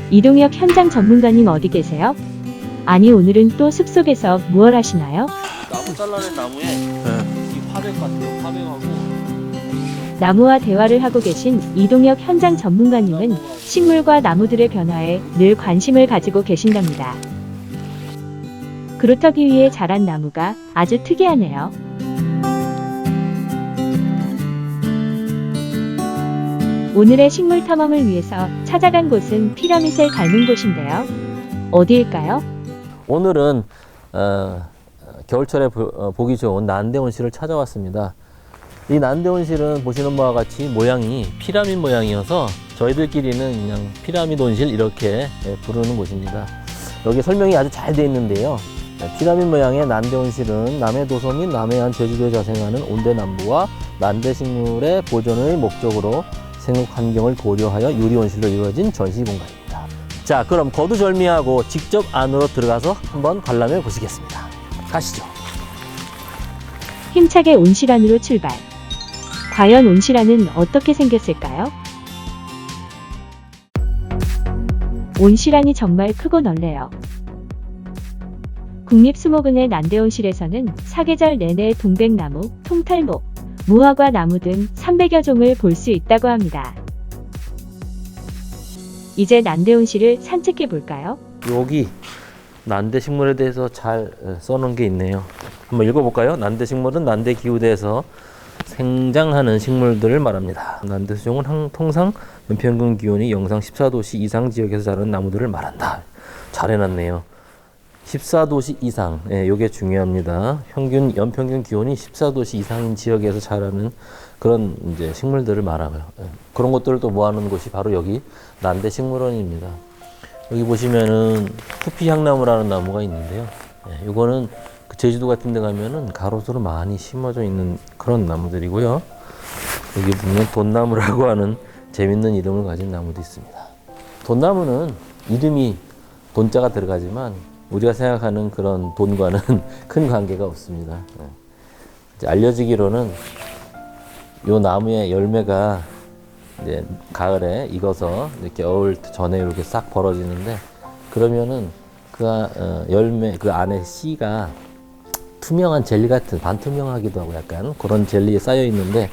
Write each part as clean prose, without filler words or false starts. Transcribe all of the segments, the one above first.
이동혁 현장 전문가님 어디 계세요? 아니 오늘은 또 숲속에서 무얼 하시나요? 나무 잘라낸 나무에 이 화백 같은 거 화백하고 나무와 대화를 하고 계신 이동혁 현장 전문가님은 식물과 나무들의 변화에 늘 관심을 가지고 계신답니다. 그렇다기 위해 자란 나무가 아주 특이하네요. 오늘의 식물 탐험을 위해서 찾아간 곳은 피라밋을 닮은 곳인데요. 어디일까요? 오늘은 겨울철에 보기 좋은 난대온실을 찾아왔습니다. 이 난대온실은 보시는 바와 같이 모양이 피라밋 모양이어서 저희들끼리는 그냥 피라밋 온실 이렇게 부르는 곳입니다. 여기 설명이 아주 잘 되어 있는데요. 피라밋 모양의 난대온실은 남해도서 및 남해안 제주도에 자생하는 온대남부와 난대식물의 보존을 목적으로 생육 환경을 고려하여 유리온실로 이루어진 전시 공간입니다. 자, 그럼 거두절미하고 직접 안으로 들어가서 한번 관람해 보시겠습니다. 가시죠. 힘차게 온실 안으로 출발. 과연 온실 안은 어떻게 생겼을까요? 온실 안이 정말 크고 넓네요. 국립수목원의 난대온실에서는 사계절 내내 동백나무, 통탈목, 무화과 나무 등 300여 종을 볼 수 있다고 합니다. 이제 난대온실을 산책해 볼까요? 여기 난대식물에 대해서 잘 써놓은 게 있네요. 한번 읽어볼까요? 난대식물은 난대기후대에서 생장하는 식물들을 말합니다. 난대수종은 통상 연평균 기온이 영상 14도씨 이상 지역에서 자라는 나무들을 말한다. 잘 해놨네요. 14도씨 이상, 요게 중요합니다. 연평균 기온이 14도씨 이상인 지역에서 자라는 그런 이제 식물들을 말하고요. 그런 것들을 또 모아놓은 곳이 바로 여기 난대식물원입니다. 여기 보시면은 푸피향나무라는 나무가 있는데요. 요거는 제주도 같은 데 가면은 가로수로 많이 심어져 있는 그런 나무들이고요. 여기 보면 돈나무라고 하는 재밌는 이름을 가진 나무도 있습니다. 돈나무는 이름이 돈자가 들어가지만 우리가 생각하는 그런 돈과는 큰 관계가 없습니다. 이제 알려지기로는 요 나무의 열매가 이제 가을에 익어서 이렇게 겨울 전에 이렇게 싹 벌어지는데 그러면은 그 열매 그 안에 씨가 투명한 젤리 같은 반투명하기도 하고 약간 그런 젤리에 쌓여 있는데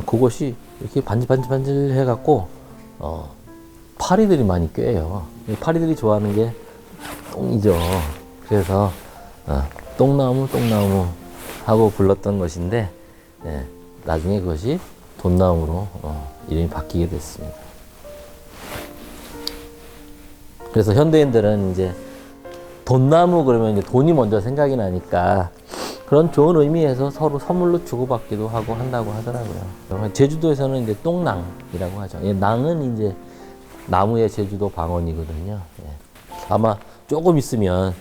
그것이 이렇게 반질반질 해갖고 파리들이 많이 꿰요. 파리들이 좋아하는 게 똥이죠. 그래서 똥나무 하고 불렀던 것인데 나중에 그것이 돈나무로 이름이 바뀌게 됐습니다. 그래서 현대인들은 이제 돈나무 그러면 이제 돈이 먼저 생각이 나니까 그런 좋은 의미에서 서로 선물로 주고받기도 하고 한다고 하더라고요. 제주도에서는 이제 똥낭이라고 하죠. 낭은 이제 나무의 제주도 방언이거든요. 아마 조금 있으면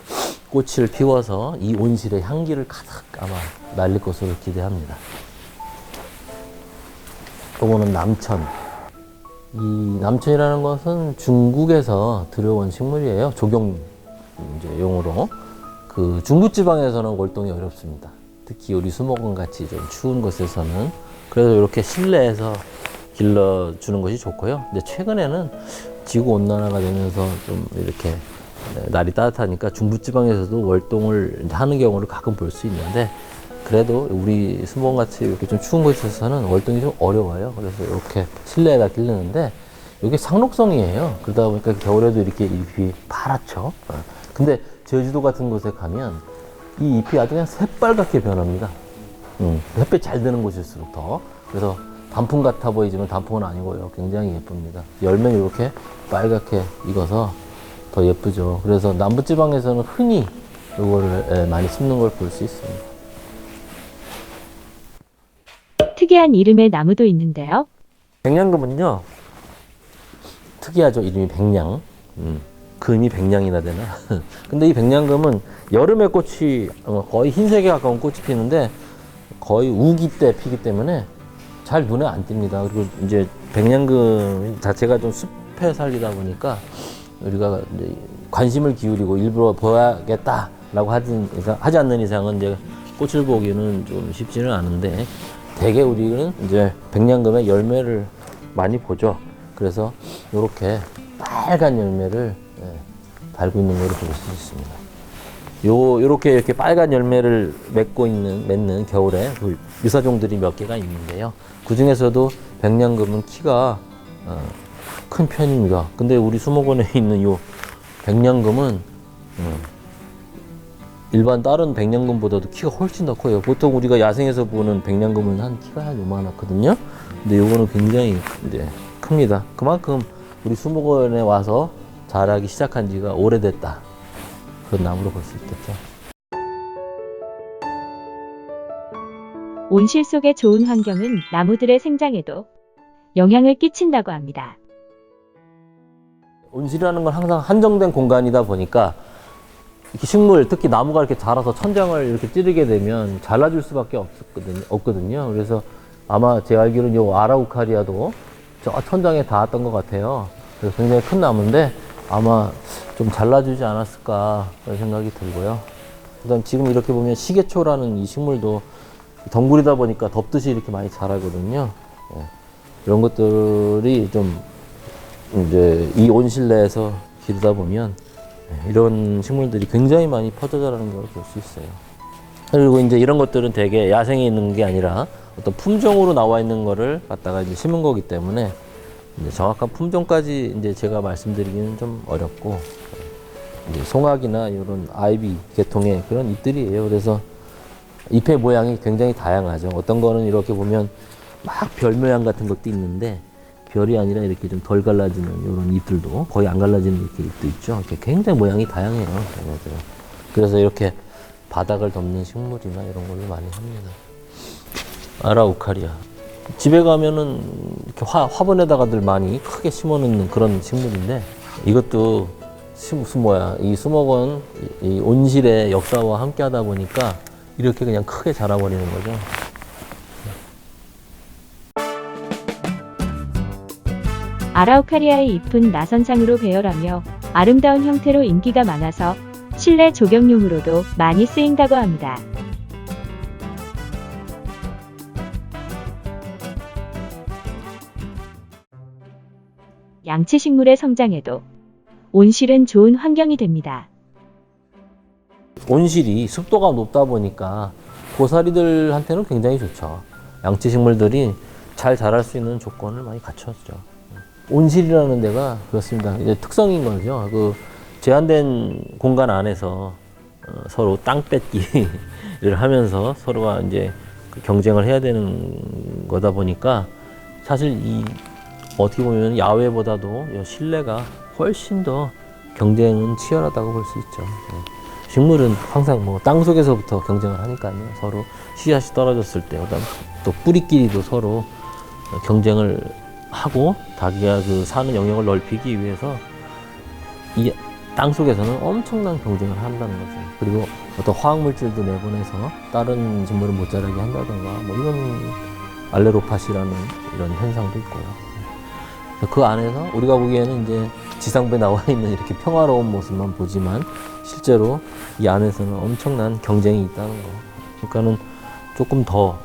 꽃을 피워서 이 온실에 향기를 가득 아마 날릴 것으로 기대합니다. 요거는 남천. 이 남천이라는 것은 중국에서 들여온 식물이에요. 조경 이제 용으로. 그 중부지방에서는 월동이 어렵습니다. 특히 우리 수목원 같이 좀 추운 곳에서는. 그래서 이렇게 실내에서 길러주는 것이 좋고요. 근데 최근에는 지구 온난화가 되면서 좀 이렇게 날이 따뜻하니까 중부지방에서도 월동을 하는 경우를 가끔 볼 수 있는데 그래도 우리 수목원 같이 이렇게 좀 추운 곳에서는 월동이 좀 어려워요. 그래서 이렇게 실내에다 기르는데 이게 상록성이에요. 그러다 보니까 겨울에도 이렇게 잎이 파랗죠. 근데 제주도 같은 곳에 가면 이 잎이 아주 그냥 새빨갛게 변합니다. 햇빛 잘 드는 곳일수록 더. 그래서 단풍 같아 보이지만 단풍은 아니고요. 굉장히 예쁩니다. 열매는 이렇게 빨갛게 익어서 더 예쁘죠. 그래서 남부지방에서는 흔히 이거를 많이 심는 걸 볼 수 있습니다. 특이한 이름의 나무도 있는데요. 백냥금은요, 특이하죠. 이름이 백냥. 금이 백냥이나 되나? 근데 이 백냥금은 여름에 꽃이 거의 흰색에 가까운 꽃이 피는데 거의 우기 때 피기 때문에 잘 눈에 안 띕니다. 그리고 이제 백냥금 자체가 좀 숲에 살리다 보니까 우리가 이제 관심을 기울이고 일부러 보야겠다라고 하지 않는 이상은 이제 꽃을 보기는 좀 쉽지는 않은데 대개 우리는 이제 백냥금의 열매를 많이 보죠. 그래서 이렇게 빨간 열매를 달고 있는 걸 볼 수 있습니다. 이렇게 빨간 열매를 맺는 겨울에 그 유사종들이 몇 개가 있는데요. 그 중에서도 백냥금은 키가 큰 편입니다. 근데 우리 수목원에 있는 요 백냥금은 일반 다른 백냥금보다도 키가 훨씬 더 커요. 보통 우리가 야생에서 보는 백냥금은 한 키가 한 요만하거든요. 근데 요거는 굉장히 이제 큽니다. 그만큼 우리 수목원에 와서 자라기 시작한 지가 오래됐다. 그런 나무로 볼 수 있겠죠. 온실 속의 좋은 환경은 나무들의 생장에도 영향을 끼친다고 합니다. 온실이라는 건 항상 한정된 공간이다 보니까 이렇게 식물, 특히 나무가 이렇게 자라서 천장을 이렇게 찌르게 되면 잘라줄 수밖에 없거든요. 그래서 아마 제가 알기로는 이 아라우카리아도 저 천장에 닿았던 것 같아요. 그래서 굉장히 큰 나무인데 아마 좀 잘라주지 않았을까 그런 생각이 들고요. 그다음 지금 이렇게 보면 시계초라는 이 식물도 덩굴이다 보니까 덮듯이 이렇게 많이 자라거든요. 이런 것들이 좀 이제 이 온실 내에서 기르다 보면 이런 식물들이 굉장히 많이 퍼져 자라는 걸 볼 수 있어요. 그리고 이제 이런 것들은 되게 야생에 있는 게 아니라 어떤 품종으로 나와 있는 거를 갖다가 이제 심은 거기 때문에 이제 정확한 품종까지 이제 제가 말씀드리기는 좀 어렵고, 이제 송악이나 이런 아이비 계통의 그런 잎들이에요. 그래서 잎의 모양이 굉장히 다양하죠. 어떤 거는 이렇게 보면 막 별 모양 같은 것도 있는데 별이 아니라 이렇게 좀 덜 갈라지는 이런 잎들도, 거의 안 갈라지는 이렇게 잎도 있죠. 이렇게 굉장히 모양이 다양해요. 얘네들은. 그래서 이렇게 바닥을 덮는 식물이나 이런 걸로 많이 합니다. 아라우카리아. 집에 가면은 이렇게 화분에다가들 많이 크게 심어 놓는 그런 식물인데, 이것도 이 수목원, 이 온실의 역사와 함께 하다 보니까 이렇게 그냥 크게 자라버리는 거죠. 아라우카리아의 잎은 나선상으로 배열하며 아름다운 형태로 인기가 많아서 실내 조경용으로도 많이 쓰인다고 합니다. 양치식물의 성장에도 온실은 좋은 환경이 됩니다. 온실이 습도가 높다 보니까 고사리들한테는 굉장히 좋죠. 양치식물들이 잘 자랄 수 있는 조건을 많이 갖췄죠. 온실이라는 데가 그렇습니다. 이제 특성인 거죠. 그 제한된 공간 안에서 서로 땅 뺏기를 하면서 서로가 이제 경쟁을 해야 되는 거다 보니까 사실 이 어떻게 보면 야외보다도 실내가 훨씬 더 경쟁은 치열하다고 볼 수 있죠. 식물은 항상 뭐 땅 속에서부터 경쟁을 하니까요. 서로 씨앗이 떨어졌을 때, 그다음 또 뿌리끼리도 서로 경쟁을 하고 자기가 그 사는 영역을 넓히기 위해서 이 땅 속에서는 엄청난 경쟁을 한다는 거죠. 그리고 어떤 화학물질도 내보내서 다른 식물을 못 자라게 한다든가 뭐 이런 알레로파시라는 이런 현상도 있고요. 그 안에서 우리가 보기에는 이제 지상부에 나와 있는 이렇게 평화로운 모습만 보지만 실제로 이 안에서는 엄청난 경쟁이 있다는 거. 그러니까는 조금 더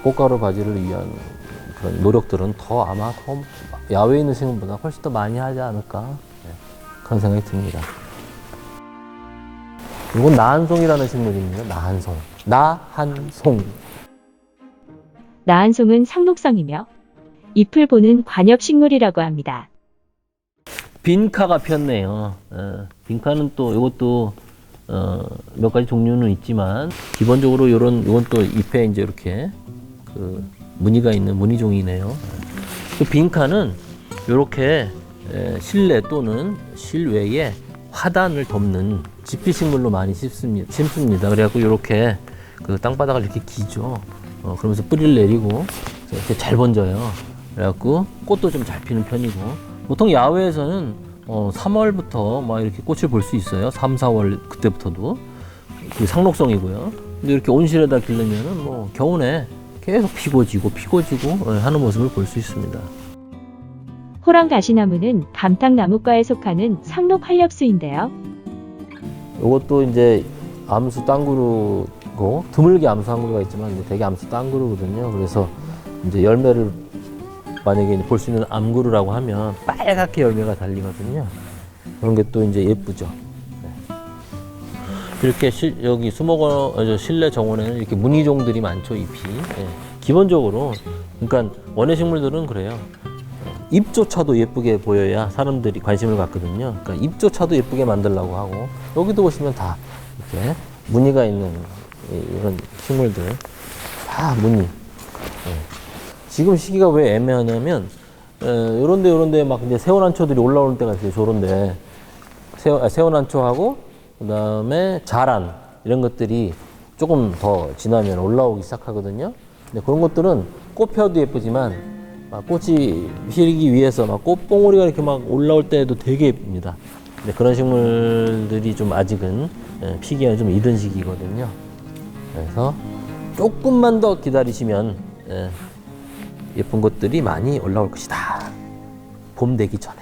꽃가루 바지를 위한 그런 노력들은 아마 더 야외에 있는 식물보다 훨씬 더 많이 하지 않을까, 그런 생각이 듭니다. 이건 나한송이라는 식물입니다. 나한송. 나한송. 나한송은 상록성이며 잎을 보는 관엽식물이라고 합니다. 빈카가 폈네요. 빈카는 또 이것도 몇 가지 종류는 있지만 기본적으로 이건 또 잎에 이제 이렇게 그 무늬가 있는 무늬종이네요. 그 빈카는 이렇게 실내 또는 실외에 화단을 덮는 지피식물로 많이 심습니다. 그래갖고 이렇게 그 땅바닥을 이렇게 기죠. 그러면서 뿌리를 내리고 이렇게 잘 번져요. 그래갖고 꽃도 좀 잘 피는 편이고, 보통 야외에서는 3월부터 막 이렇게 꽃을 볼 수 있어요. 3, 4월 그때부터도. 그게 상록성이고요. 근데 이렇게 온실에다 기르면은 뭐 겨우내 계속 피고 지고 하는 모습을 볼 수 있습니다. 호랑가시나무는 감탕나무과에 속하는 상록 활엽수인데요. 이것도 이제 암수 땅구루고, 드물게 암수 항구루가 있지만 이제 되게 암수 땅구루거든요. 그래서 이제 열매를 만약에 볼 수 있는 암구루라고 하면 빨갛게 열매가 달리거든요. 그런 게 또 이제 예쁘죠. 네. 이렇게 여기 수목원, 실내 정원에는 이렇게 무늬종들이 많죠, 잎이. 네. 기본적으로, 그러니까 원예 식물들은 그래요. 잎조차도 예쁘게 보여야 사람들이 관심을 갖거든요. 그러니까 잎조차도 예쁘게 만들려고 하고, 여기도 보시면 다 이렇게 무늬가 있는 이런 식물들, 다 무늬. 네. 지금 시기가 왜 애매하냐면, 요런데 막 이제 새우난초들이 올라오는 때가 있어요, 저런데. 새우난초하고, 그 다음에 자란, 이런 것들이 조금 더 지나면 올라오기 시작하거든요. 근데 그런 것들은 꽃 펴도 예쁘지만, 막 꽃이 피기 위해서 막 꽃봉오리가 이렇게 막 올라올 때도 되게 예쁩니다. 근데 그런 식물들이 좀 아직은 피기가 좀 이른 시기거든요. 그래서 조금만 더 기다리시면 예쁜 것들이 많이 올라올 것이다. 봄 되기 전에.